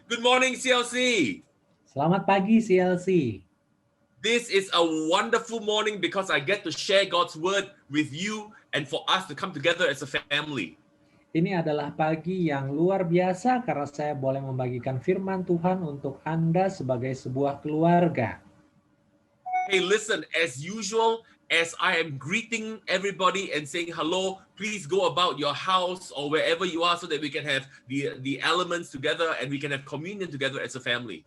Good morning, CLC. Selamat pagi CLC. This is a wonderful morning because I get to share God's word with you and for us to come together as a family. Ini adalah pagi yang luar biasa karena saya boleh membagikan firman Tuhan untuk Anda sebagai sebuah keluarga. Hey, listen, as usual, as I am greeting everybody and saying hello, please go about your house or wherever you are so that we can have the elements together and we can have communion together as a family.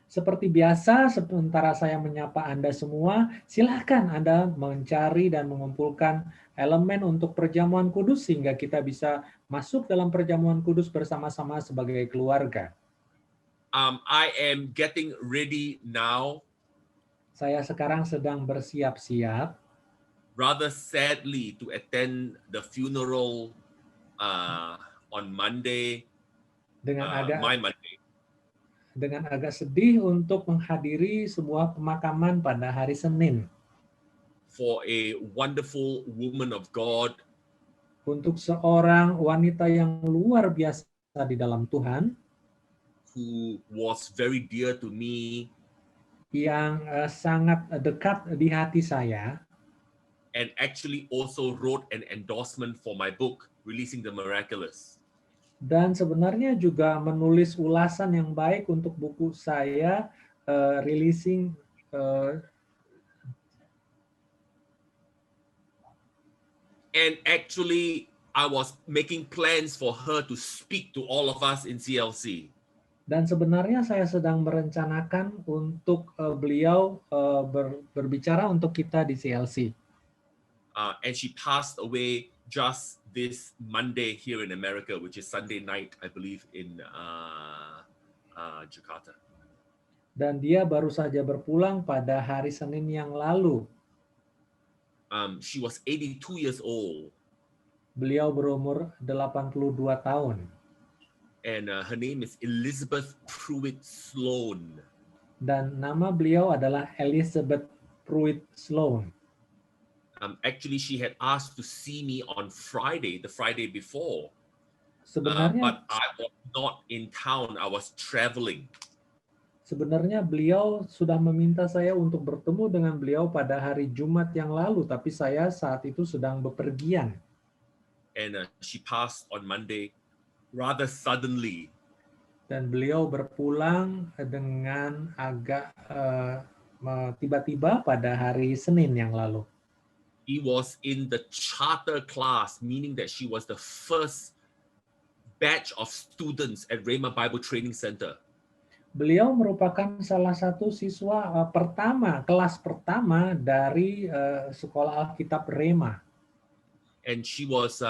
Seperti biasa, sementara saya menyapa Anda semua, silakan Anda mencari dan mengumpulkan elemen untuk perjamuan kudus sehingga kita bisa masuk dalam perjamuan kudus bersama-sama sebagai keluarga. I am getting ready now. Saya sekarang sedang bersiap-siap. Rather sadly to attend the funeral on Monday, my Monday. Dengan agak sedih untuk menghadiri sebuah pemakaman pada hari Senin. For a wonderful woman of God. Untuk seorang wanita yang luar biasa di dalam Tuhan. Who was very dear to me. Yang sangat dekat di hati saya. And actually also wrote an endorsement for my book, Releasing the Miraculous. Dan sebenarnya juga menulis ulasan yang baik untuk buku saya, Releasing. And actually, I was making plans for her to speak to all of us in CLC. Dan sebenarnya saya sedang merencanakan untuk beliau berbicara untuk kita di CLC. And she passed away just this Monday here in America, which is Sunday night, I believe, in Jakarta. Dan dia baru saja berpulang pada hari Senin yang lalu. She was 82 years old. Beliau berumur 82 tahun. And her name is Elizabeth Pruitt Sloan. Dan nama beliau adalah Elizabeth Pruitt Sloan. Actually, she had asked to see me on Friday, the Friday before. Sebenarnya, but I was not in town. I was traveling. Sebenarnya beliau sudah meminta saya untuk bertemu dengan beliau pada hari Jumat yang lalu, tapi saya saat itu sedang bepergian. And she passed on Monday rather suddenly. Dan beliau berpulang dengan agak tiba-tiba pada hari Senin yang lalu. He was in the charter class, meaning that she was the first batch of students at Rhema Bible Training Center. Beliau merupakan salah satu siswa kelas pertama dari sekolah Alkitab Rhema. And she was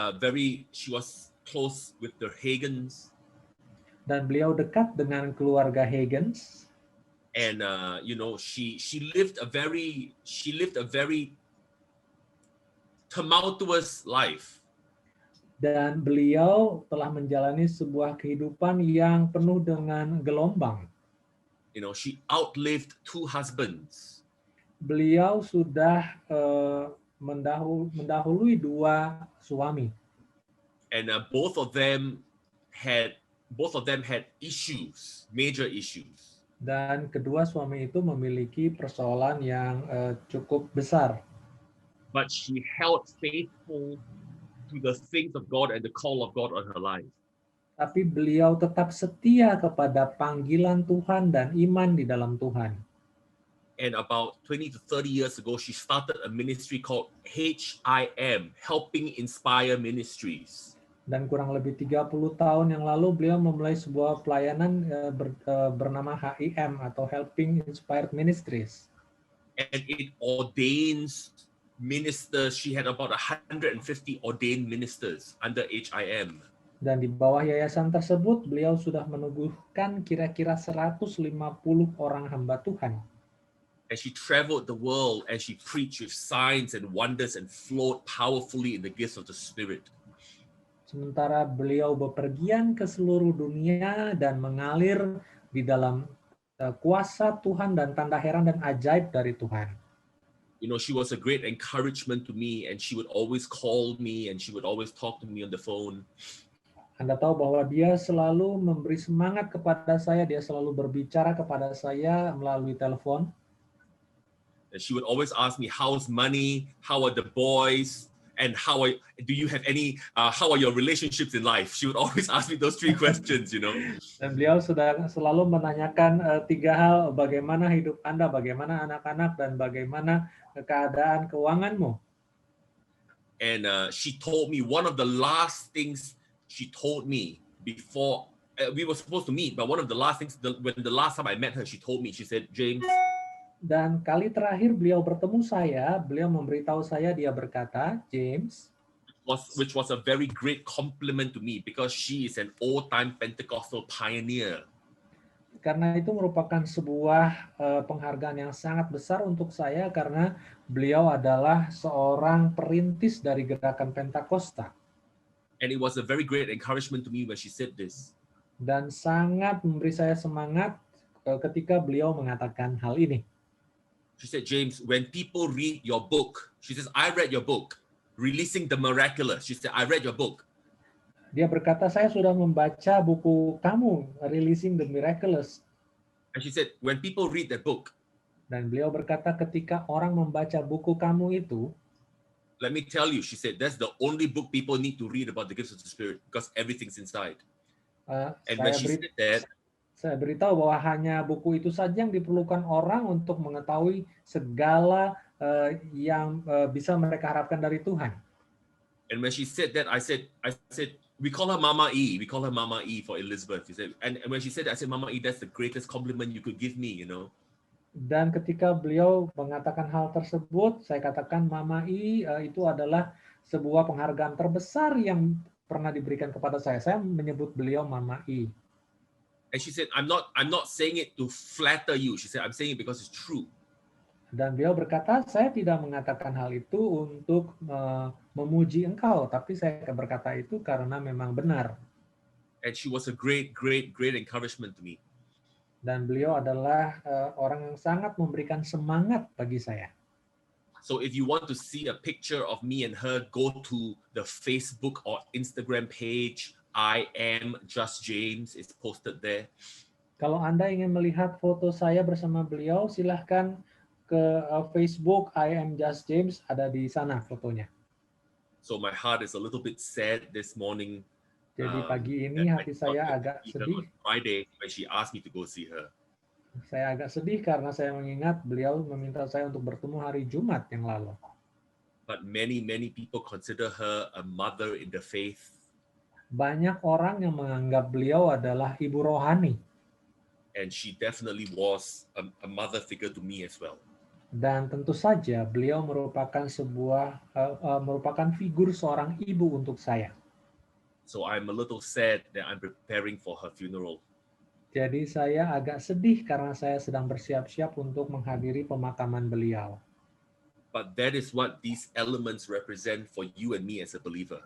close with the Hagins. Dan beliau dekat dengan keluarga Hagins. And she lived a very tumultuous life. Dan beliau telah menjalani sebuah kehidupan yang penuh dengan gelombang. She outlived 2 husbands. Beliau sudah mendahului 2 suami. And both of them had issues, major issues. Dan kedua suami itu memiliki persoalan yang cukup besar. But she held faithful to the things of God and the call of God on her life. Tapi beliau tetap setia kepada panggilan Tuhan dan iman di dalam Tuhan. And about 20 to 30 years ago, she started a ministry called HIM, Helping Inspire Ministries. Dan kurang lebih 30 tahun yang lalu beliau memulai sebuah pelayanan bernama HIM atau Helping Inspired Ministries. And it ordains ministers. She had about 150 ordained ministers under HIM. Dan di bawah yayasan tersebut beliau sudah menubuhkan kira-kira 150 orang hamba Tuhan. And she traveled the world and she preached with signs and wonders and flowed powerfully in the gifts of the Spirit. Sementara beliau bepergian ke seluruh dunia dan mengalir di dalam kuasa Tuhan dan tanda heran dan ajaib dari Tuhan. She was a great encouragement to me, and she would always call me and she would always talk to me on the phone. Anda tahu bahwa dia selalu memberi semangat kepada saya, dia selalu berbicara kepada saya melalui telepon. And she would always ask me, how's money? How are the boys? And do you have any, how are your relationships in life? She would always ask me those three questions, you know. Dan beliau sudah selalu menanyakan tiga hal, bagaimana hidup Anda, bagaimana anak-anak, dan bagaimana keadaan keuanganmu. And she told me one of the last things she told me before we were supposed to meet, but one of the last things, when the last time I met her, she told me, she said, James, Dan kali terakhir beliau bertemu saya, beliau memberitahu saya, dia berkata, James, which was a very great compliment to me because she is an old-time Pentecostal pioneer. karena itu merupakan sebuah penghargaan yang sangat besar untuk saya karena beliau adalah seorang perintis dari gerakan Pentakosta. And it was a very great encouragement to me when she said this. Dan sangat memberi saya semangat ketika beliau mengatakan hal ini. She said, James, when people read your book, she says, I read your book, Releasing the Miraculous. She said, I read your book. Dia berkata, saya sudah membaca buku kamu, Releasing the Miraculous. And she said, when people read that book, dan beliau berkata, ketika orang membaca buku kamu itu, let me tell you, she said, that's the only book people need to read about the gifts of the Spirit because everything's inside. And when she said that, saya beritahu bahwa hanya buku itu saja yang diperlukan orang untuk mengetahui segala yang bisa mereka harapkan dari Tuhan. And when she said that, I said, we call her Mama E. We call her Mama E for Elizabeth. She said, and when she said that, I said, Mama E, that's the greatest compliment you could give me, you know. Dan ketika beliau mengatakan hal tersebut, saya katakan, Mama I, itu adalah sebuah penghargaan terbesar yang pernah diberikan kepada saya. Saya menyebut beliau Mama I. And she said, I'm not saying it to flatter you. She said, I'm saying it because it's true. Dan beliau berkata, saya tidak mengatakan hal itu untuk memuji engkau, tapi saya berkata itu karena memang benar. And she was a great encouragement to me. Dan beliau adalah orang yang sangat memberikan semangat bagi saya. So if you want to see a picture of me and her, go to the Facebook or Instagram page. I am Just James. It's posted there. Kalau Anda ingin melihat foto saya bersama beliau, silahkan ke Facebook I am Just James, ada di sana fotonya. So my heart is a little bit sad this morning. Jadi pagi ini hati saya agak sedih. Friday when she asked me to go see her. Saya agak sedih karena saya mengingat beliau meminta saya untuk bertemu hari Jumat yang lalu. But many people consider her a mother in the faith. Banyak orang yang menganggap beliau adalah ibu rohani. And she definitely was a mother figure to me as well. Dan tentu saja beliau merupakan merupakan figur seorang ibu untuk saya. So I'm a little sad that I'm preparing for her funeral. Jadi saya agak sedih karena saya sedang bersiap-siap untuk menghadiri pemakaman beliau. But that is what these elements represent for you and me as a believer.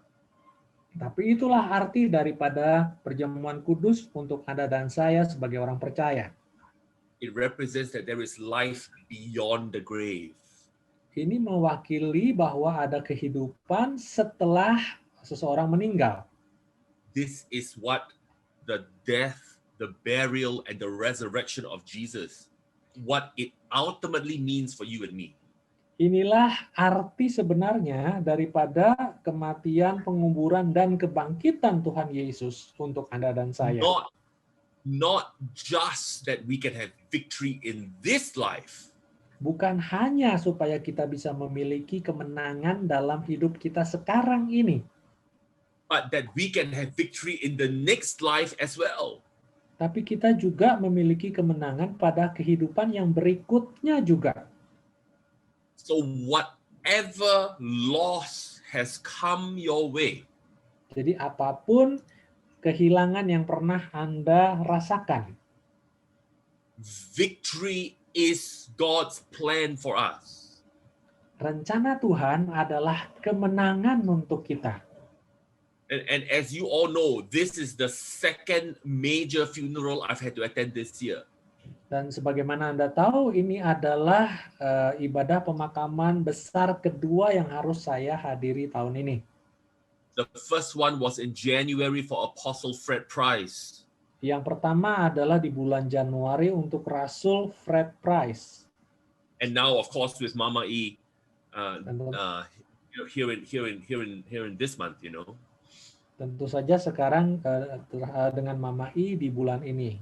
Tapi itulah arti daripada perjamuan kudus untuk Anda dan saya sebagai orang percaya. It represents that there is life beyond the grave. Ini mewakili bahwa ada kehidupan setelah seseorang meninggal. This is what the death, the burial, and the resurrection of Jesus, what it ultimately means for you and me. Inilah arti sebenarnya daripada kematian, penguburan, dan kebangkitan Tuhan Yesus untuk Anda dan saya. Not just that we can have victory in this life. Bukan hanya supaya kita bisa memiliki kemenangan dalam hidup kita sekarang ini. But that we can have victory in the next life as well. Tapi kita juga memiliki kemenangan pada kehidupan yang berikutnya juga. So whatever loss has come your way. Jadi apapun kehilangan yang pernah Anda rasakan. Victory is God's plan for us. Rencana Tuhan adalah kemenangan untuk kita. And as you all know, this is the second major funeral I've had to attend this year. Dan sebagaimana Anda tahu, ini adalah ibadah pemakaman besar kedua yang harus saya hadiri tahun ini. The first one was in January for Apostle Fred Price. Yang pertama adalah di bulan Januari untuk Rasul Fred Price. And now, of course, with Mama E, Tentu, here in this month, you know. tentu saja sekarang dengan Mama I di bulan ini.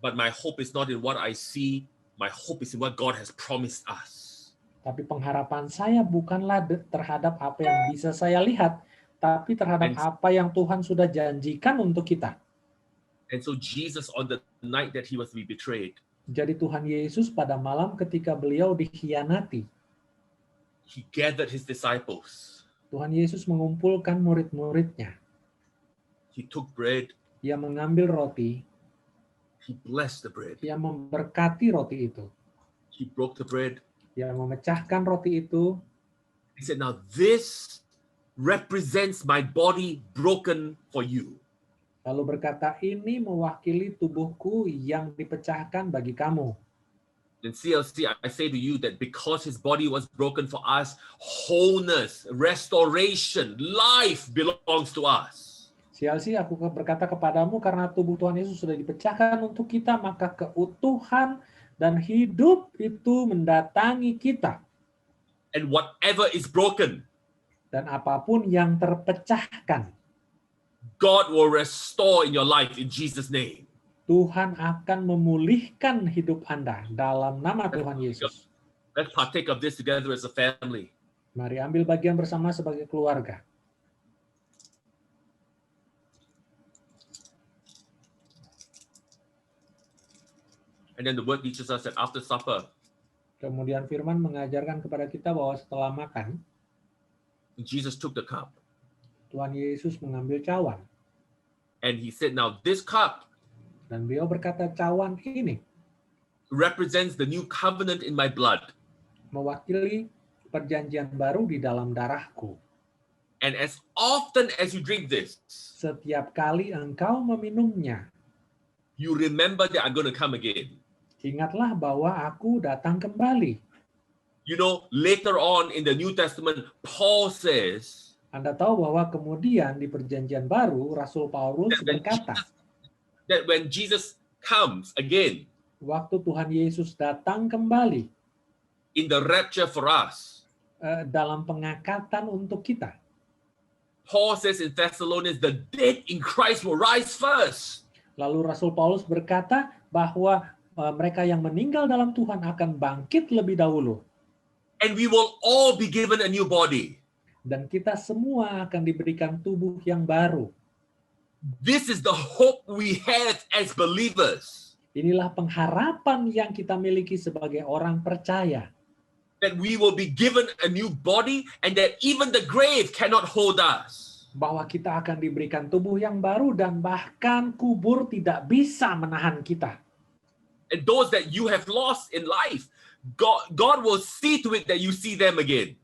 But my hope is not in what I see. My hope is in what God has promised us. Tapi pengharapan saya bukanlah terhadap apa yang bisa saya lihat, tapi terhadap apa yang Tuhan sudah janjikan untuk kita. And so Jesus, on the night that he was to be betrayed, jadi Tuhan Yesus pada malam ketika beliau dikhianati, he gathered his disciples. Tuhan Yesus mengumpulkan murid-muridnya. He took bread. Ia mengambil roti. He blessed the bread. Ia memberkati roti itu. He broke the bread. Ia memecahkan roti itu. He said, "Now this represents my body broken for you." Lalu berkata, ini mewakili tubuhku yang dipecahkan bagi kamu. In CLC, I say to you that because his body was broken for us, wholeness, restoration, life belongs to us. CLC, aku berkata kepadamu karena tubuh Tuhan Yesus sudah dipecahkan untuk kita, maka keutuhan dan hidup itu mendatangi kita. And whatever is broken, dan apapun yang terpecahkan, God will restore in your life in Jesus' name. Tuhan akan memulihkan hidup Anda dalam nama Tuhan Yesus. Let's partake of this together as a family. Mari ambil bagian bersama sebagai keluarga. And then the word teaches us that after supper, kemudian firman mengajarkan kepada kita bahwa setelah makan, Jesus took the cup. Tuhan Yesus mengambil cawan. And he said, now this cup, dan beliau berkata, cawan ini represents the new covenant in my blood. Mewakili perjanjian baru di dalam darahku. And as often as you drink this, setiap kali engkau meminumnya, you remember that I'm going to come again. Ingatlah bahwa aku datang kembali. You know, later on in the New Testament, Paul says, Anda tahu bahwa kemudian di perjanjian baru, Rasul Paulus berkata, that when Jesus comes again, waktu Tuhan Yesus datang kembali, in the rapture for us, dalam pengangkatan untuk kita, Paul says in Thessalonians, the dead in Christ will rise first. Lalu Rasul Paulus berkata bahwa mereka yang meninggal dalam Tuhan akan bangkit lebih dahulu. And we will all be given a new body. Dan kita semua akan diberikan tubuh yang baru. This is the hope we have as believers. Inilah pengharapan yang kita miliki sebagai orang percaya. That we will be given a new body and that even the grave cannot hold us. Bahwa kita akan diberikan tubuh yang baru dan bahkan kubur tidak bisa menahan kita. And those that you have lost in life, God will see to it that you see them again.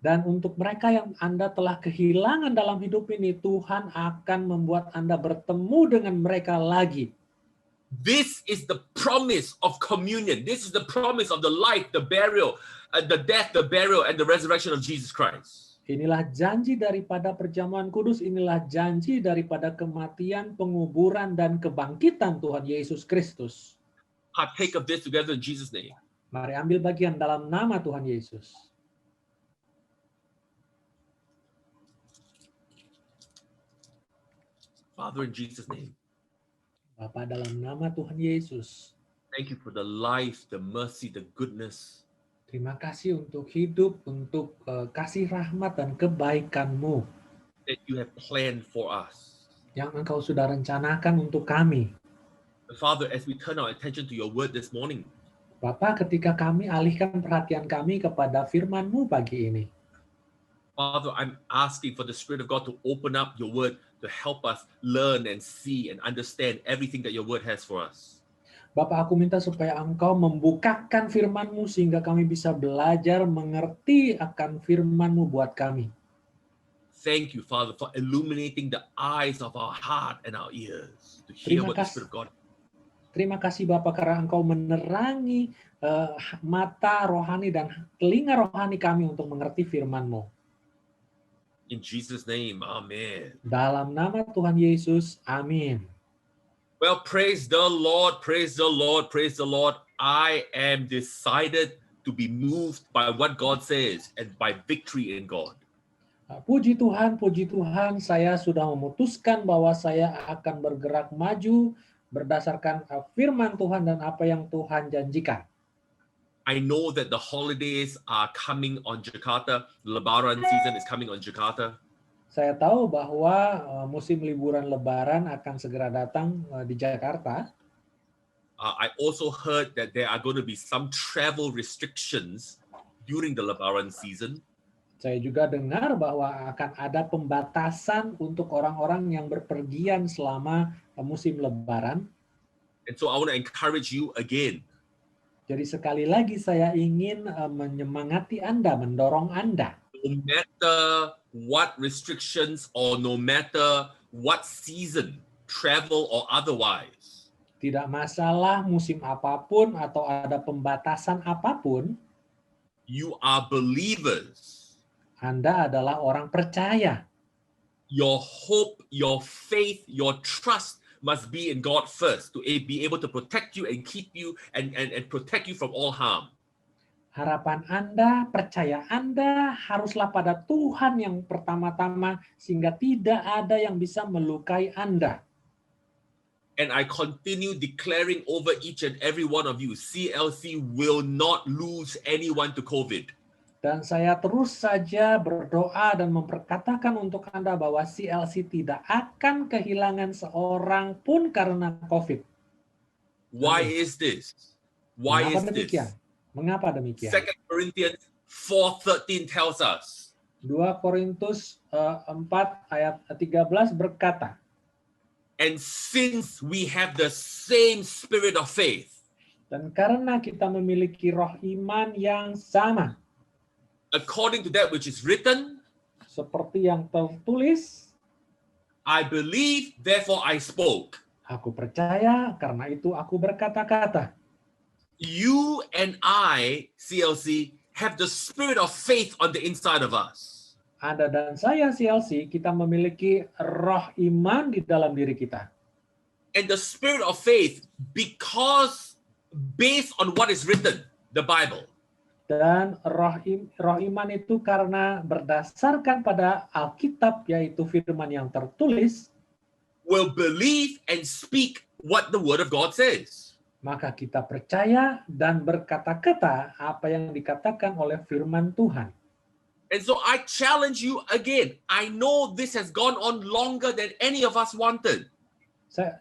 Dan untuk mereka yang Anda telah kehilangan dalam hidup ini, Tuhan akan membuat Anda bertemu dengan mereka lagi. This is the promise of communion. This is the promise of the life, the burial, the death, the burial, and the resurrection of Jesus Christ. Inilah janji daripada perjamuan kudus, inilah janji daripada kematian, penguburan, dan kebangkitan Tuhan Yesus Kristus. Partake of this together in Jesus' name. Mari ambil bagian dalam nama Tuhan Yesus. Father, in Jesus' name. Bapa, dalam nama Tuhan Yesus. Thank you for the life, the mercy, the goodness. Terima kasih untuk hidup, untuk kasih rahmat dan kebaikan-Mu. That you have planned for us. Yang Engkau sudah rencanakan untuk kami. Father, as we turn our attention to your word this morning. Bapa, ketika kami alihkan perhatian kami kepada firman-Mu pagi ini. Father, I'm asking for the Spirit of God to open up your word to help us learn and see and understand everything that your word has for us. Bapa, aku minta supaya Engkau membukakan firman-Mu sehingga kami bisa belajar mengerti akan firman-Mu buat kami. Thank you, Father, for illuminating the eyes of our heart and our ears to hear what the Spirit of God. Terima kasih Bapa karena Engkau menerangi mata rohani dan telinga rohani kami untuk mengerti firman-Mu. In Jesus' name, amen. Dalam nama Tuhan Yesus, amin. Well, praise the Lord, praise the Lord, praise the Lord. I am decided to be moved by what God says and by victory in God. Puji Tuhan, saya sudah memutuskan bahwa saya akan bergerak maju berdasarkan firman Tuhan dan apa yang Tuhan janjikan. I know that the holidays are coming on Jakarta. Lebaran season is coming on Jakarta. Saya tahu bahwa musim liburan Lebaran akan segera datang di Jakarta. I also heard that there are going to be some travel restrictions during the Lebaran season. Saya juga dengar bahwa akan ada pembatasan untuk orang-orang yang berpergian selama musim Lebaran. And so I want to encourage you again. Jadi sekali lagi saya ingin menyemangati Anda, mendorong Anda. No matter what restrictions or no matter what season, travel or otherwise, Tidak masalah musim apapun atau ada pembatasan apapun, you are believers. Anda adalah orang percaya. Your hope, your faith, your trust must be in God first to be able to protect you and keep you and protect you from all harm. Harapan Anda, percaya Anda haruslah pada Tuhan yang pertama-tama sehingga tidak ada yang bisa melukai Anda. And I continue declaring over each and every one of you, CLC will not lose anyone to COVID. Dan saya terus saja berdoa dan memperkatakan untuk Anda bahwa CLC tidak akan kehilangan seorang pun karena COVID. Why Amin. is this? Why Mengapa is demikian? this? Mengapa demikian? 2 Corinthians 4:13 tells us, 2 Korintus 4 ayat 13 berkata, and since we have the same spirit of faith, dan karena kita memiliki roh iman yang sama, according to that which is written, seperti yang tertulis, I believe, therefore I spoke. aku percaya, karena itu aku berkata-kata. You and I, CLC, have the spirit of faith on the inside of us. Anda dan saya, CLC, kita memiliki roh iman di dalam diri kita. And the spirit of faith, because based on what is written, the Bible, Dan roh iman itu karena berdasarkan pada Alkitab, yaitu firman yang tertulis, will believe and speak what the word of God says. maka kita percaya dan berkata-kata apa yang dikatakan oleh firman Tuhan. And so I challenge you again. I know this has gone on longer than any of us wanted.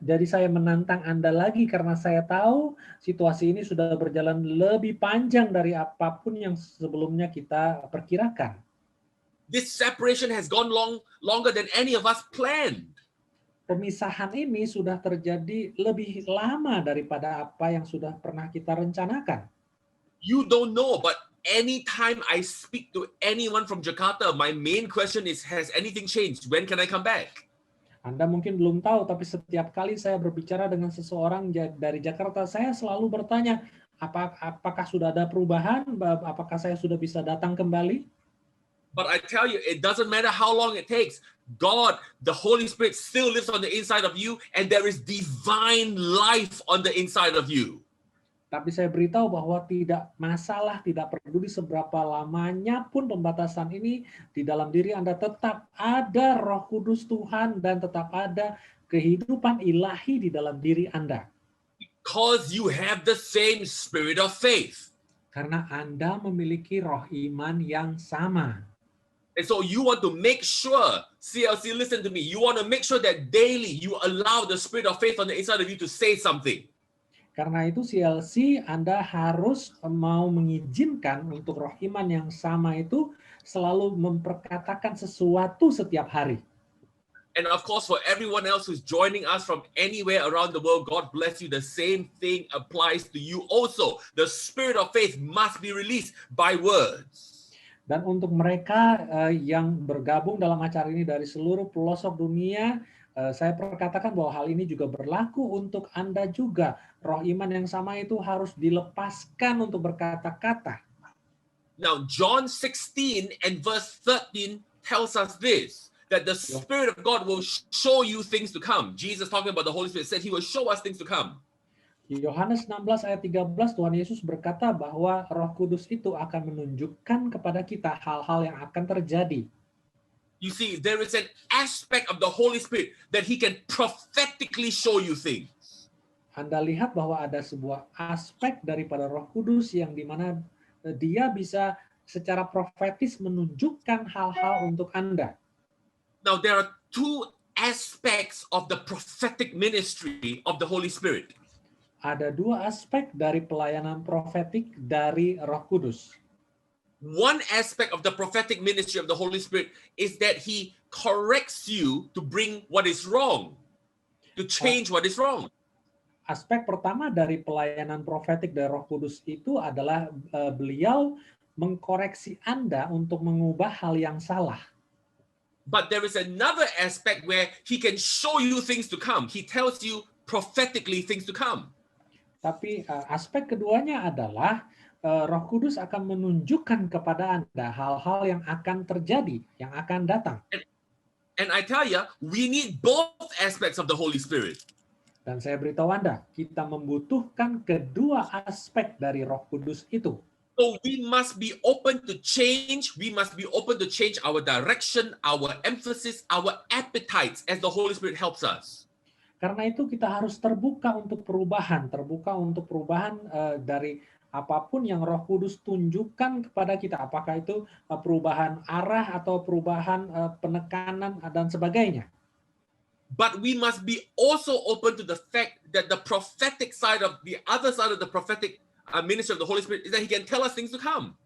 Jadi saya menantang Anda lagi karena saya tahu situasi ini sudah berjalan lebih panjang dari apapun yang sebelumnya kita perkirakan. This separation has gone longer than any of us planned. Pemisahan ini sudah terjadi lebih lama daripada apa yang sudah pernah kita rencanakan. You don't know, but anytime I speak to anyone from Jakarta, my main question is, has anything changed? When can I come back? Anda mungkin belum tahu, tapi setiap kali saya berbicara dengan seseorang dari Jakarta, saya selalu bertanya, apakah sudah ada perubahan? Apakah saya sudah bisa datang kembali? But I tell you, it doesn't matter how long it takes. God, the Holy Spirit still lives on the inside of you, and there is divine life on the inside of you. Tapi saya beritahu bahwa tidak masalah, tidak peduli seberapa lamanya pun pembatasan ini, di dalam diri Anda tetap ada Roh Kudus Tuhan dan tetap ada kehidupan ilahi di dalam diri Anda. Because you have the same spirit of faith. Karena Anda memiliki roh iman yang sama. And so you want to make sure, CLC, listen to me, you want to make sure that daily you allow the spirit of faith on the inside of you to say something. Karena itu CLC, Anda harus mau mengizinkan untuk roh iman yang sama itu selalu memperkatakan sesuatu setiap hari. And of course, for everyone else who's joining us from anywhere around the world, God bless you. The same thing applies to you also. The spirit of faith must be released by words. Dan untuk mereka yang bergabung dalam acara ini dari seluruh pelosok dunia, saya perkatakan bahwa hal ini juga berlaku untuk Anda juga. Roh iman yang sama itu harus dilepaskan untuk berkata-kata. Now, John 16 and verse 13 tells us this, that the Spirit of God will show you things to come. Jesus talking about the Holy Spirit said he will show us things to come. Yohanes 16 ayat 13 Tuhan Yesus berkata bahwa Roh Kudus itu akan menunjukkan kepada kita hal-hal yang akan terjadi. You see, there is an aspect of the Holy Spirit that he can prophetically show you things. Anda lihat bahwa ada sebuah aspek daripada Roh Kudus yang dimana dia bisa secara profetis menunjukkan hal-hal untuk Anda. Now, there are two aspects of the prophetic ministry of the Holy Spirit. Ada dua aspek dari pelayanan profetik dari Roh Kudus. One aspect of the prophetic ministry of the Holy Spirit is that he corrects you to bring what is wrong, to change what is wrong. Aspek pertama dari pelayanan profetik dari Roh Kudus itu adalah beliau mengkoreksi Anda untuk mengubah hal yang salah. But there is another aspect where he can show you things to come. He tells you prophetically things to come. Tapi aspek keduanya adalah Roh Kudus akan menunjukkan kepada Anda hal-hal yang akan terjadi, yang akan datang. And I tell you, we need both aspects of the Holy Spirit. Dan saya beritahu Anda, kita membutuhkan kedua aspek dari Roh Kudus itu. So we must be open to change. We must be open to change our direction, our emphasis, our appetites as the Holy Spirit helps us. Karena itu kita harus terbuka untuk perubahan dari apapun yang Roh Kudus tunjukkan kepada kita, apakah itu perubahan arah atau perubahan penekanan dan sebagainya. But we must be also open to the fact that the prophetic side of the other side of the prophetic ministry of the Holy Spirit is that he can tell us things to come.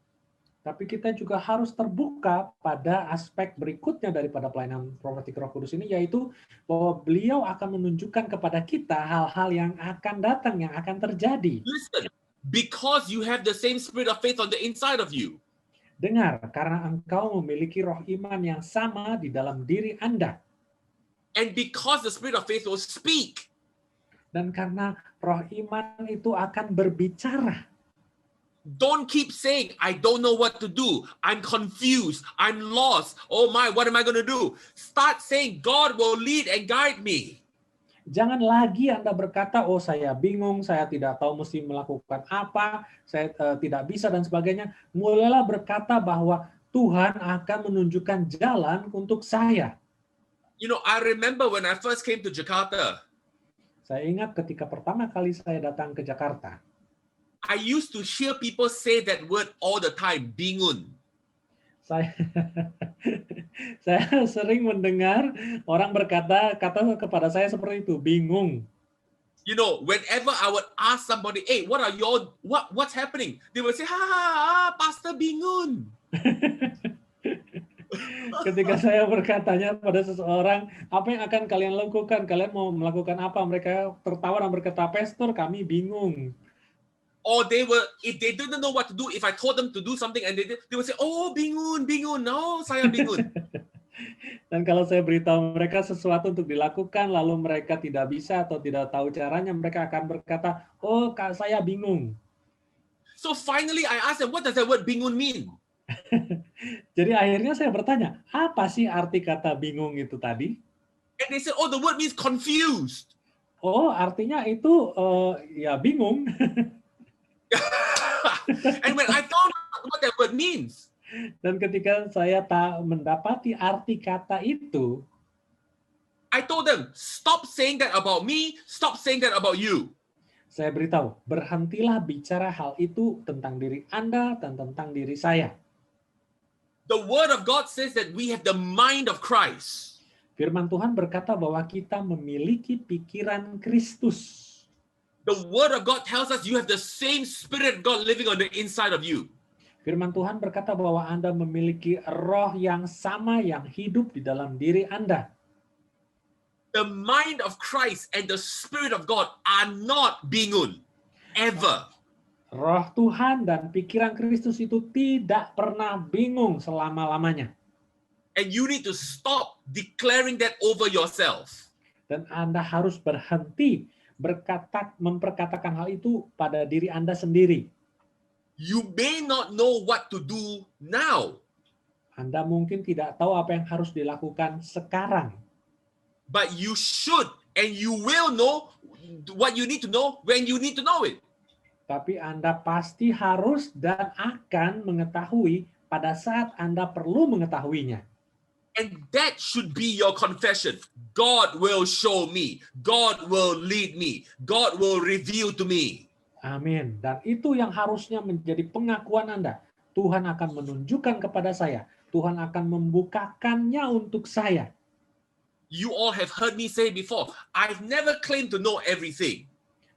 Tapi kita juga harus terbuka pada aspek berikutnya daripada pelayanan profetik Roh Kudus ini, yaitu bahwa beliau akan menunjukkan kepada kita hal-hal yang akan datang, yang akan terjadi. Listen, because you have the same spirit of faith on the inside of you. Dengar, karena engkau memiliki roh iman yang sama di dalam diri Anda. And because the spirit of faith will speak. Dan karena roh iman itu akan berbicara. Don't keep saying, I don't know what to do. I'm confused. I'm lost. Oh my, what am I going to do? Start saying, God will lead and guide me. Jangan lagi Anda berkata, oh saya bingung, saya tidak tahu mesti melakukan apa, saya tidak bisa dan sebagainya. Mulailah berkata bahwa Tuhan akan menunjukkan jalan untuk saya. You know, I remember when I first came to Jakarta. Saya ingat ketika pertama kali saya datang ke Jakarta. I used to hear people say that word all the time, bingun. Saya sering mendengar orang berkata kepada saya seperti itu, bingung. You know, whenever I would ask somebody, hey, what's happening? They would say, Pastor bingun. Ketika saya berkatanya pada seseorang, apa yang akan kalian lakukan? Kalian mau melakukan apa? Mereka tertawa dan berkata, Pastor, kami bingung. Or if they didn't know what to do, if I told them to do something and they would say, oh, bingun, no, saya bingun. Dan kalau saya beritahu mereka sesuatu untuk dilakukan, lalu mereka tidak bisa atau tidak tahu caranya, mereka akan berkata, oh, saya bingung. So finally I asked them, what does that word bingun mean? Jadi akhirnya saya bertanya, apa sih arti kata bingung itu tadi? And they said, oh, the word means confused. Oh, artinya itu ya bingung. And when I found out what that word means, dan ketika saya tak mendapati arti kata itu, I told them, stop saying that about me, stop saying that about you. Saya beritahu, berhentilah bicara hal itu tentang diri Anda dan tentang diri saya. The word of God says that we have the mind of Christ. Firman Tuhan berkata bahwa kita memiliki pikiran Kristus. The word of God tells us you have the same spirit of God living on the inside of you. Firman Tuhan berkata bahwa Anda memiliki roh yang sama yang hidup di dalam diri Anda. The mind of Christ and the spirit of God are not bingun, ever. Roh Tuhan dan pikiran Kristus itu tidak pernah bingung selama-lamanya. And you need to stop declaring that over yourself. Dan Anda harus berhenti memperkatakan hal itu pada diri Anda sendiri. You may not know what to do now. Anda mungkin tidak tahu apa yang harus dilakukan sekarang. But you should and you will know what you need to know when you need to know it. Tapi Anda pasti harus dan akan mengetahui pada saat Anda perlu mengetahuinya. And that should be your confession. God will show me. God will lead me. God will reveal to me. Amin. Dan itu yang harusnya menjadi pengakuan Anda. Tuhan akan menunjukkan kepada saya. Tuhan akan membukakannya untuk saya. You all have heard me say before, I've never claimed to know everything.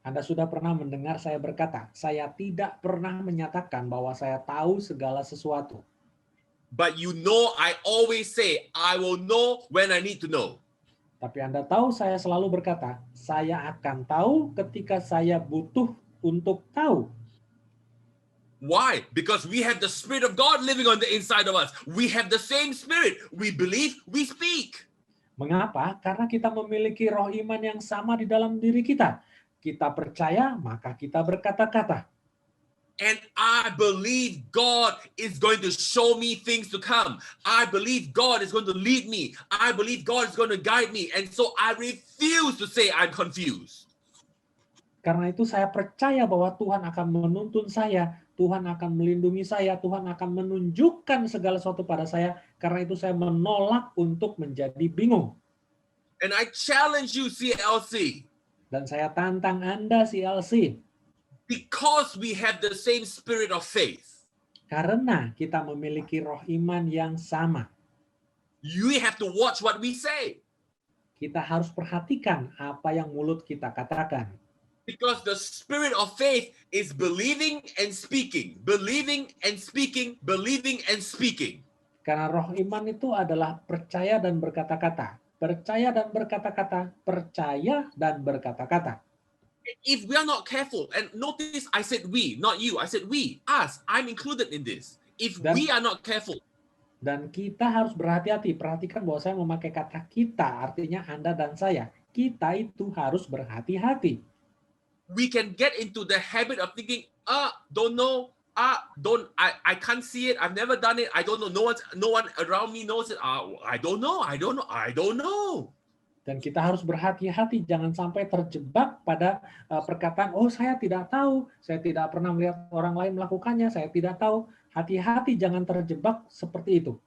Anda sudah pernah mendengar saya berkata, saya tidak pernah menyatakan bahwa saya tahu segala sesuatu. But you know, I always say, I will know when I need to know. Tapi Anda tahu saya selalu berkata, saya akan tahu ketika saya butuh untuk tahu. Why? Because we have the Spirit of God living on the inside of us. We have the same Spirit. We believe, we speak. Mengapa? Karena kita memiliki roh iman yang sama di dalam diri kita. Kita percaya, maka kita berkata-kata. And I believe God is going to show me things to come. I believe God is going to lead me. I believe God is going to guide me. And so I refuse to say I'm confused. Karena itu saya percaya bahwa Tuhan akan menuntun saya, Tuhan akan melindungi saya, Tuhan akan menunjukkan segala sesuatu pada saya. Karena itu saya menolak untuk menjadi bingung. And I challenge you, CLC. Dan saya tantang Anda, CLC. Because we have the same spirit of faith. Karena kita memiliki roh iman yang sama. You have to watch what we say. Kita harus perhatikan apa yang mulut kita katakan. Because the spirit of faith is believing and speaking. Believing and speaking. Believing and speaking. Karena roh iman itu adalah percaya dan berkata-kata. Percaya dan berkata-kata. Percaya dan berkata-kata. If we are not careful, and notice I said we, not you. I said we, us. I'm included in this. If we are not careful. Dan kita harus berhati-hati. Perhatikan bahwa saya memakai kata kita, artinya Anda dan saya. Kita itu harus berhati-hati. We can get into the habit of thinking, don't know, I can't see it. I've never done it. I don't know. No one around me knows it. I don't know. Dan kita harus berhati-hati, jangan sampai terjebak pada perkataan, oh saya tidak tahu, saya tidak pernah melihat orang lain melakukannya, saya tidak tahu. Hati-hati, jangan terjebak seperti itu.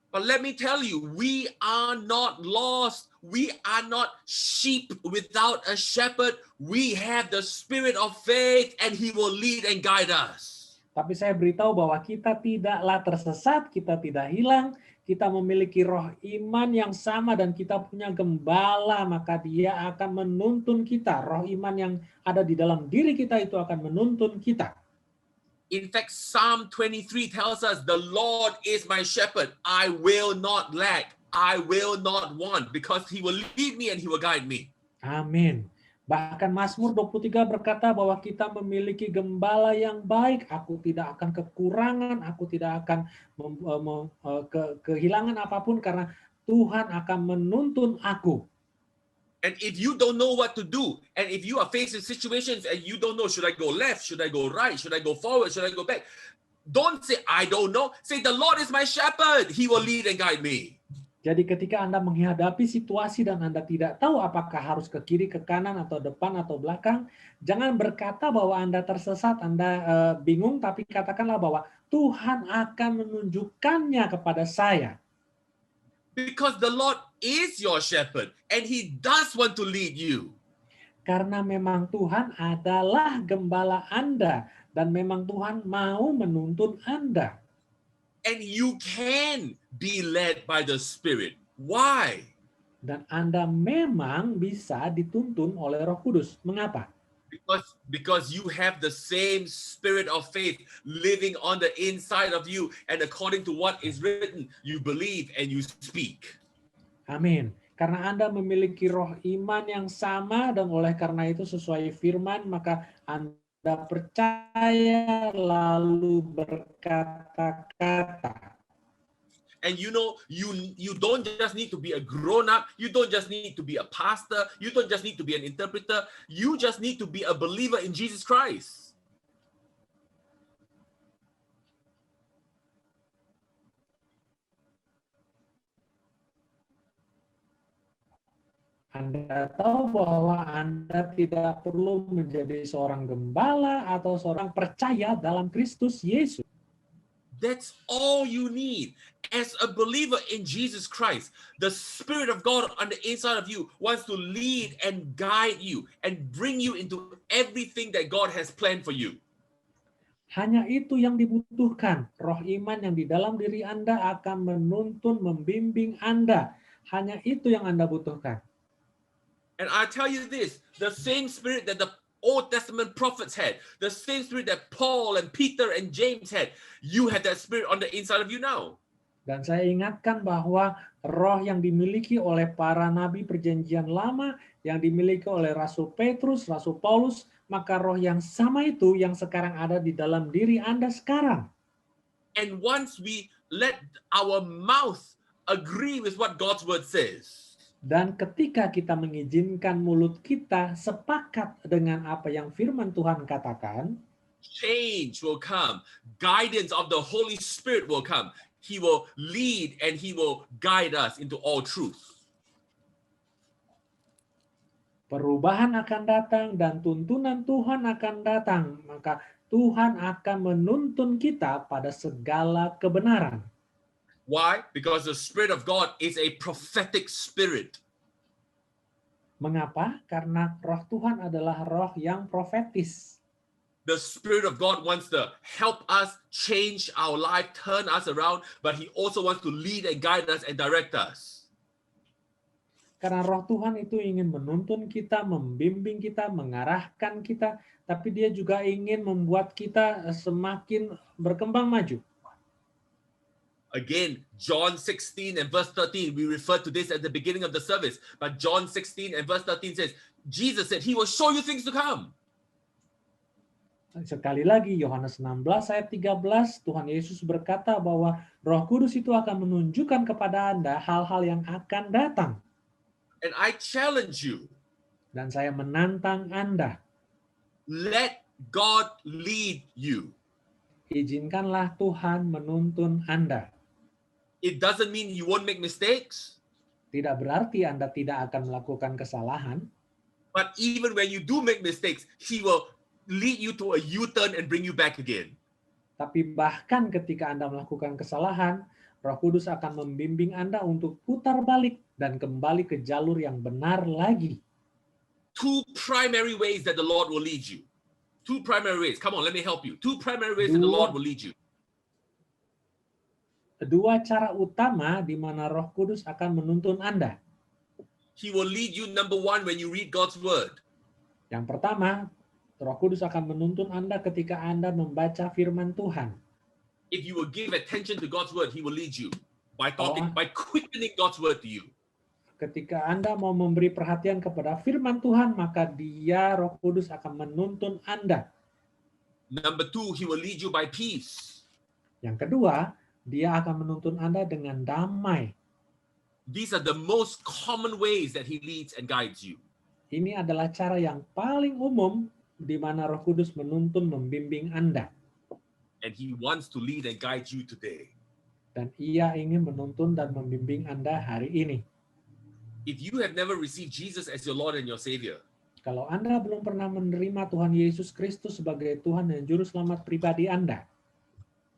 But let me tell you, we are not lost. We are not sheep without a shepherd. We have the spirit of faith and he will lead and guide us. Tapi saya beritahu bahwa kita tidaklah tersesat, kita tidak hilang, kita memiliki roh iman yang sama dan kita punya gembala, maka dia akan menuntun kita. Roh iman yang ada di dalam diri kita itu akan menuntun kita. In fact, Psalm 23 tells us, the Lord is my shepherd. I will not lack. I will not want because he will lead me and he will guide me. Amin. Bahkan Mazmur 23 berkata bahwa kita memiliki gembala yang baik. Aku tidak akan kekurangan, aku tidak akan kehilangan apapun karena Tuhan akan menuntun aku. And if you don't know what to do, and if you are facing situations and you don't know, should I go left? Should I go right? Should I go forward? Should I go back? Don't say, I don't know. Say, the Lord is my shepherd. He will lead and guide me. Jadi ketika Anda menghadapi situasi dan Anda tidak tahu apakah harus ke kiri, ke kanan, atau depan, atau belakang, jangan berkata bahwa Anda tersesat, Anda bingung, tapi katakanlah bahwa Tuhan akan menunjukkannya kepada saya. Because the Lord is your shepherd and he does want to lead you. Karena memang Tuhan adalah gembala Anda dan memang Tuhan mau menuntun Anda. And you can be led by the Spirit. Why? Dan Anda memang bisa dituntun oleh Roh Kudus. Mengapa? Because you have the same spirit of faith living on the inside of you, and according to what is written, you believe and you speak. Amin. Karena Anda memiliki roh iman yang sama dan oleh karena itu sesuai firman, maka Anda percaya lalu berkata-kata. And you know, you don't just need to be a grown-up, you don't just need to be a pastor, you don't just need to be an interpreter, you just need to be a believer in Jesus Christ. Anda tahu bahwa Anda tidak perlu menjadi seorang gembala atau seorang percaya dalam Kristus Yesus. That's all you need. As a believer in Jesus Christ, the Spirit of God on the inside of you wants to lead and guide you and bring you into everything that God has planned for you. Hanya itu yang dibutuhkan. Roh iman yang di dalam diri Anda akan menuntun, membimbing Anda. Hanya itu yang Anda butuhkan. And I tell you this, the same Spirit that the Old Testament prophets had, the same Spirit that Paul and Peter and James had, you have that Spirit on the inside of you now. Dan saya ingatkan bahwa roh yang dimiliki oleh para nabi perjanjian lama, yang dimiliki oleh Rasul Petrus, Rasul Paulus, maka roh yang sama itu yang sekarang ada di dalam diri Anda sekarang. And once we let our mouth agree with what God's word says, dan ketika kita mengizinkan mulut kita sepakat dengan apa yang firman Tuhan katakan, change will come. Guidance of the Holy Spirit will come. He will lead and he will guide us into all truth. Perubahan akan datang dan tuntunan Tuhan akan datang. Maka Tuhan akan menuntun kita pada segala kebenaran. Why? Because the Spirit of God is a prophetic spirit. Mengapa? Karena roh Tuhan adalah roh yang profetis. The Spirit of God wants to help us change our life, turn us around, but he also wants to lead and guide us and direct us. Karena roh Tuhan itu ingin menuntun kita, membimbing kita, mengarahkan kita, tapi dia juga ingin membuat kita semakin berkembang maju. Again, John 16 and verse 13, we referred to this at the beginning of the service, but John 16 and verse 13 says, Jesus said, he will show you things to come. Sekali lagi, Yohanes 16 ayat 13, Tuhan Yesus berkata bahwa Roh Kudus itu akan menunjukkan kepada Anda hal-hal yang akan datang. And I challenge you. Dan saya menantang Anda. Let God lead you. Izinkanlah Tuhan menuntun Anda. It doesn't mean you won't make mistakes. Tidak berarti Anda tidak akan melakukan kesalahan. But even when you do make mistakes, He will lead you to a U-turn and bring you back again. Tapi bahkan ketika Anda melakukan kesalahan, Roh Kudus akan membimbing Anda untuk putar balik dan kembali ke jalur yang benar lagi. Two primary ways that the Lord will lead you. Two primary ways. Come on, let me help you. Two primary ways that the Lord will lead you. Dua cara utama di mana Roh Kudus akan menuntun Anda. He will lead you, number one, when you read God's word. Yang pertama, Roh Kudus akan menuntun Anda ketika Anda membaca firman Tuhan. If you will give attention to God's word, He will lead you by quickening God's word to you. Ketika Anda mau memberi perhatian kepada firman Tuhan, maka Dia, Roh Kudus, akan menuntun Anda. Number two, He will lead you by peace. Yang kedua, Dia akan menuntun Anda dengan damai. These are the most common ways that He leads and guides you. Ini adalah cara yang paling umum di mana Roh Kudus menuntun, membimbing Anda. And He wants to lead and guide you today. Dan Ia ingin menuntun dan membimbing Anda hari ini. If you have never received Jesus as your Lord and your Savior, kalau Anda belum pernah menerima Tuhan Yesus Kristus sebagai Tuhan dan Juru Selamat pribadi Anda,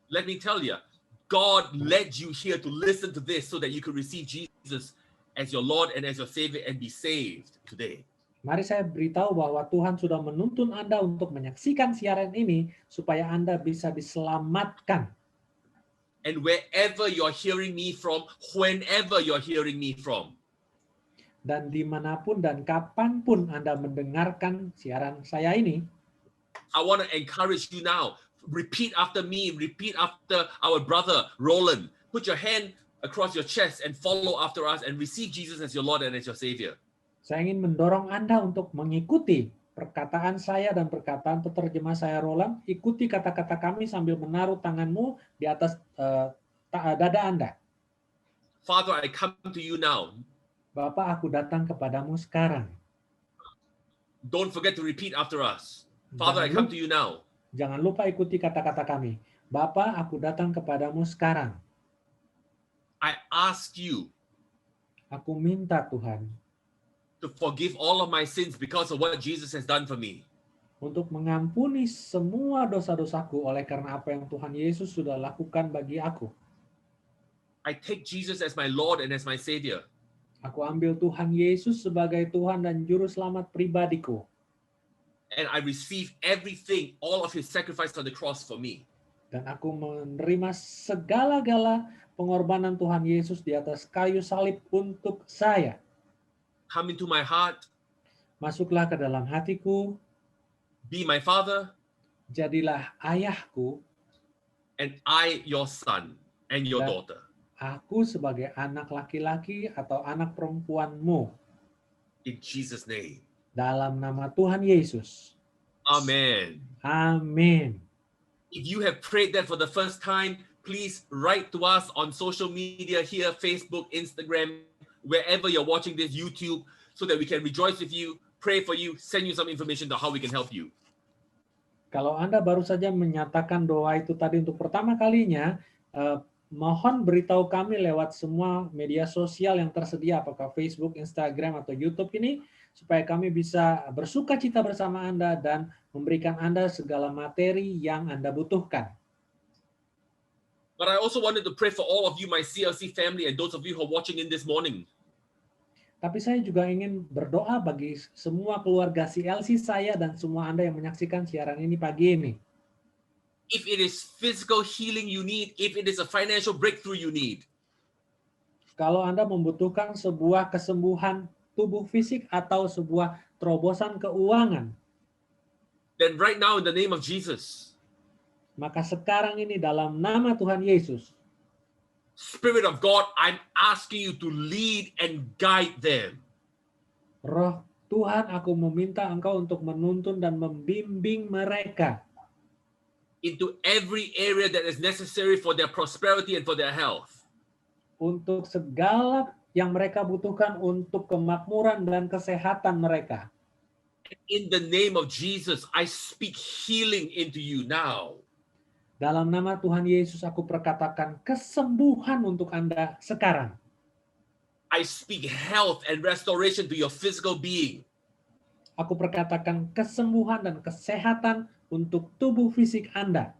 let me tell you, God led you here to listen to this so that you could receive Jesus as your Lord and as your Savior and be saved today. Mari saya beritahu bahwa Tuhan sudah menuntun Anda untuk menyaksikan siaran ini supaya Anda bisa diselamatkan. And wherever you're hearing me from, whenever you're hearing me from, dan dimanapun dan kapanpun Anda mendengarkan siaran saya ini, I want to encourage you now. Repeat after me. Repeat after our brother, Roland. Put your hand across your chest and follow after us and receive Jesus as your Lord and as your Savior. Saya ingin mendorong Anda untuk mengikuti perkataan saya dan perkataan penerjemah saya, Roland. Ikuti kata-kata kami sambil menaruh tanganmu di atas dada Anda. Father, I come to you now. Bapa, aku datang kepadamu sekarang. Don't forget to repeat after us. Father, I come to you now. Jangan lupa ikuti kata-kata kami. Bapa, aku datang kepadamu sekarang. I ask you Aku minta Tuhan to to forgive all of my sins because of what Jesus has done for me. Untuk mengampuni semua dosa-dosaku oleh karena apa yang Tuhan Yesus sudah lakukan bagi aku. I take Jesus as my Lord and as my Savior. Aku ambil Tuhan Yesus sebagai Tuhan dan Juru Selamat pribadiku. And I receive everything, all of his sacrifice on the cross for me. Dan aku menerima segala-gala pengorbanan Tuhan Yesus di atas kayu salib untuk saya. Come into my heart, Masuklah ke dalam hatiku, be my Father, jadilah ayahku, and I your son and your Dan- daughter. aku sebagai anak laki-laki atau anak perempuanmu. In Jesus' name. Dalam nama Tuhan Yesus. Amen. Amin. If you have prayed that for the first time, please write to us on social media here, Facebook, Instagram, wherever you're watching this, YouTube, so that we can rejoice with you, pray for you, send you some information to how we can help you. Kalau Anda baru saja menyatakan doa itu tadi untuk pertama kalinya, mohon beritahu kami lewat semua media sosial yang tersedia, apakah Facebook, Instagram, atau YouTube ini, supaya kami bisa bersuka cita bersama Anda dan memberikan Anda segala materi yang Anda butuhkan. But I also wanted to pray for all of you, my CLC family, and those of you who are watching in this morning. Tapi saya juga ingin berdoa bagi semua keluarga CLC saya dan semua Anda yang menyaksikan siaran ini pagi ini. If it is physical healing you need, if it is a financial breakthrough you need, Kalau Anda membutuhkan sebuah kesembuhan tubuh fisik atau sebuah terobosan keuangan, then right now in the name of Jesus, maka sekarang ini dalam nama Tuhan Yesus, Spirit of God, I'm asking you to lead and guide them. Roh Tuhan, aku meminta Engkau untuk menuntun dan membimbing mereka Into every area that is necessary for their prosperity and for their health. untuk segala yang mereka butuhkan untuk kemakmuran dan kesehatan mereka. In the name of Jesus, I speak healing into you now. Dalam nama Tuhan Yesus, aku perkatakan kesembuhan untuk Anda sekarang. I speak health and restoration to your physical being. Aku perkatakan kesembuhan dan kesehatan untuk tubuh fisik Anda.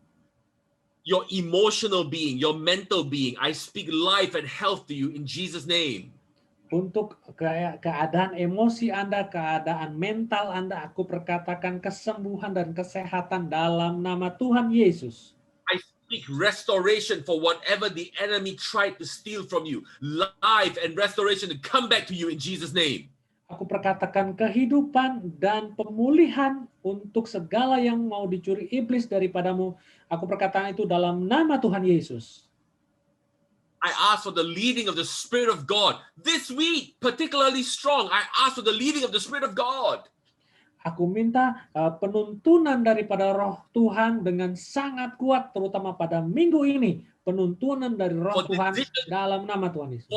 Your emotional being, your mental being. I speak life and health to you in Jesus' name. Untuk keadaan emosi Anda, keadaan mental Anda, aku perkatakan kesembuhan dan kesehatan dalam nama Tuhan Yesus. I speak restoration for whatever the enemy tried to steal from you. Life and restoration to come back to you in Jesus' name. Aku perkatakan kehidupan dan pemulihan untuk segala yang mau dicuri iblis daripadamu. Aku perkatakan itu dalam nama Tuhan Yesus. I ask for the leading of the Spirit of God. This week, particularly strong, I ask for the leading of the Spirit of God. Aku minta penuntunan daripada Roh Tuhan dengan sangat kuat, terutama pada minggu ini. Penuntunan dari Roh Tuhan dalam nama Tuhan Yesus.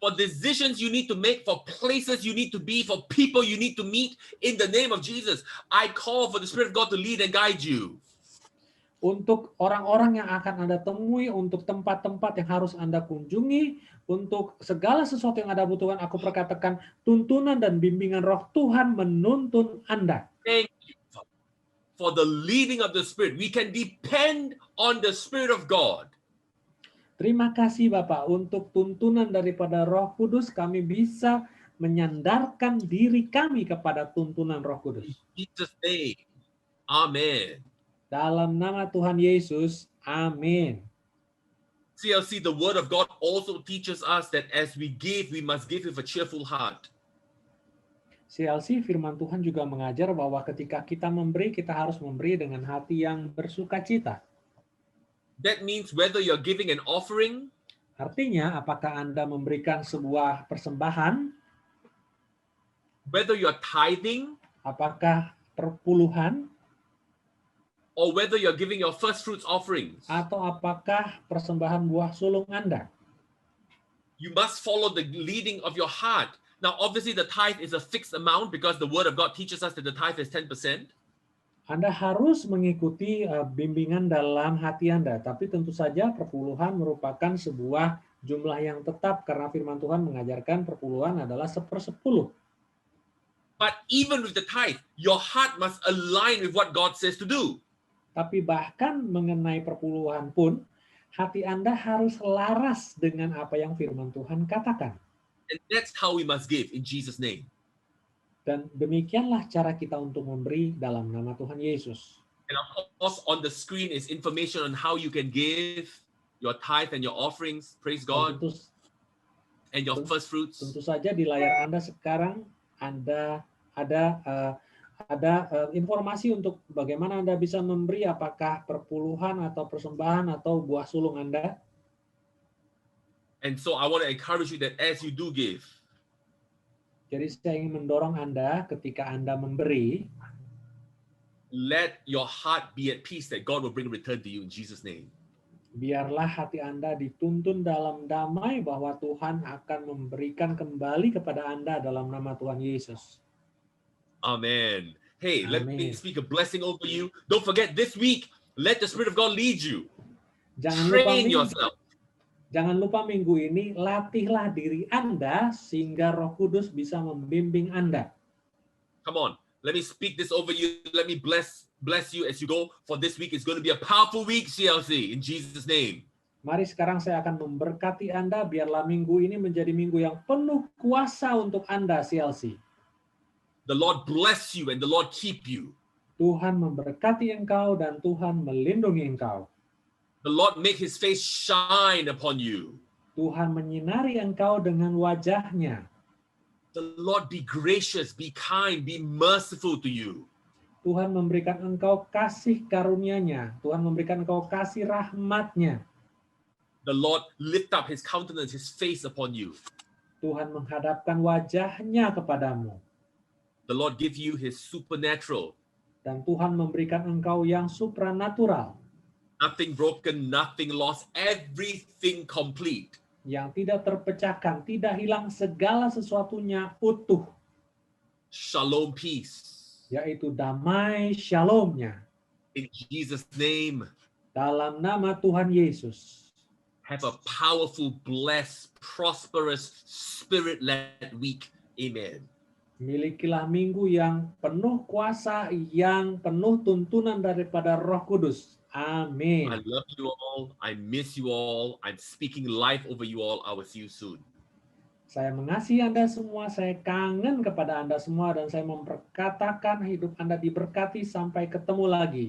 For decisions you need to make, for places you need to be, for people you need to meet, in the name of Jesus, I call for the Spirit of God to lead and guide you. Untuk orang-orang yang akan Anda temui, untuk tempat-tempat yang harus Anda kunjungi, untuk segala sesuatu yang Anda butuhkan, aku perkatakan tuntunan dan bimbingan Roh Tuhan menuntun Anda. Thank you for the leading of the Spirit. We can depend on the Spirit of God. Terima kasih Bapak untuk tuntunan daripada Roh Kudus, kami bisa menyandarkan diri kami kepada tuntunan Roh Kudus. In Jesus' name, amen. Dalam nama Tuhan Yesus, amin. CLC, the Word of God also teaches us that as we give, we must give with a cheerful heart. CLC, firman Tuhan juga mengajar bahwa ketika kita memberi, kita harus memberi dengan hati yang bersukacita. That means whether you're giving an offering, Artinya, apakah Anda memberikan sebuah persembahan, whether you're tithing, apakah perpuluhan, or whether you're giving your first fruits offerings, atau apakah persembahan buah sulung Anda. you must follow the leading of your heart. Now, obviously, the tithe is a fixed amount because the Word of God teaches us that the tithe is 10%. Anda harus mengikuti bimbingan dalam hati Anda, tapi tentu saja perpuluhan merupakan sebuah jumlah yang tetap karena firman Tuhan mengajarkan perpuluhan adalah 1/10. But even with the tithe, your heart must align with what God says to do. Tapi bahkan mengenai perpuluhan pun, hati Anda harus laras dengan apa yang firman Tuhan katakan. And that's how we must give in Jesus' name. Dan demikianlah cara kita untuk memberi dalam nama Tuhan Yesus. And of course, on the screen is information on how you can give your tithe and your offerings, praise Dan God, and your first fruits. tentu saja di layar Anda sekarang ada informasi untuk bagaimana Anda bisa memberi, apakah perpuluhan atau persembahan atau buah sulung Anda. And so I want to encourage you that as you do give, Jadi saya ingin mendorong Anda ketika Anda memberi, let your heart be at peace that God will bring return to you in Jesus' name. biarlah hati Anda dituntun dalam damai bahwa Tuhan akan memberikan kembali kepada Anda dalam nama Tuhan Yesus. Amen. Hey, let me Amen. speak a blessing over you. Don't forget this week, let the Spirit of God lead you. Jangan Train yourself. lupa minggu ini latihlah diri Anda sehingga Roh Kudus bisa membimbing Anda. Come on, let me speak this over you. Let me bless you as you go. For this week, it's going to be a powerful week, CLC, in Jesus' name. Mari sekarang saya akan memberkati Anda, biarlah minggu ini menjadi minggu yang penuh kuasa untuk Anda, CLC. The Lord bless you and the Lord keep you. Tuhan memberkati engkau dan Tuhan melindungi engkau. The Lord make his face shine upon you. Tuhan menyinari engkau dengan wajahnya. The Lord be gracious, be kind, be merciful to you. Tuhan memberikan engkau kasih karunia-Nya. Tuhan memberikan engkau kasih rahmat-Nya. The Lord lift up his countenance, his face upon you. Tuhan menghadapkan wajahnya kepadamu. The Lord give you his supernatural. Dan Tuhan memberikan engkau yang supranatural. Nothing broken, nothing lost, everything complete. Yang tidak terpecahkan, tidak hilang, segala sesuatunya utuh. Shalom, peace. Yaitu damai shalom-Nya. In Jesus' name. Dalam nama Tuhan Yesus. Have a powerful, blessed, prosperous, spirit-led week. Amen. Milikilah minggu yang penuh kuasa, yang penuh tuntunan daripada Roh Kudus. Amin. I love you all. I miss you all. I'm speaking life over you all. I will see you soon. Saya mengasihi Anda semua, saya kangen kepada Anda semua, dan saya memperkatakan hidup Anda diberkati sampai ketemu lagi.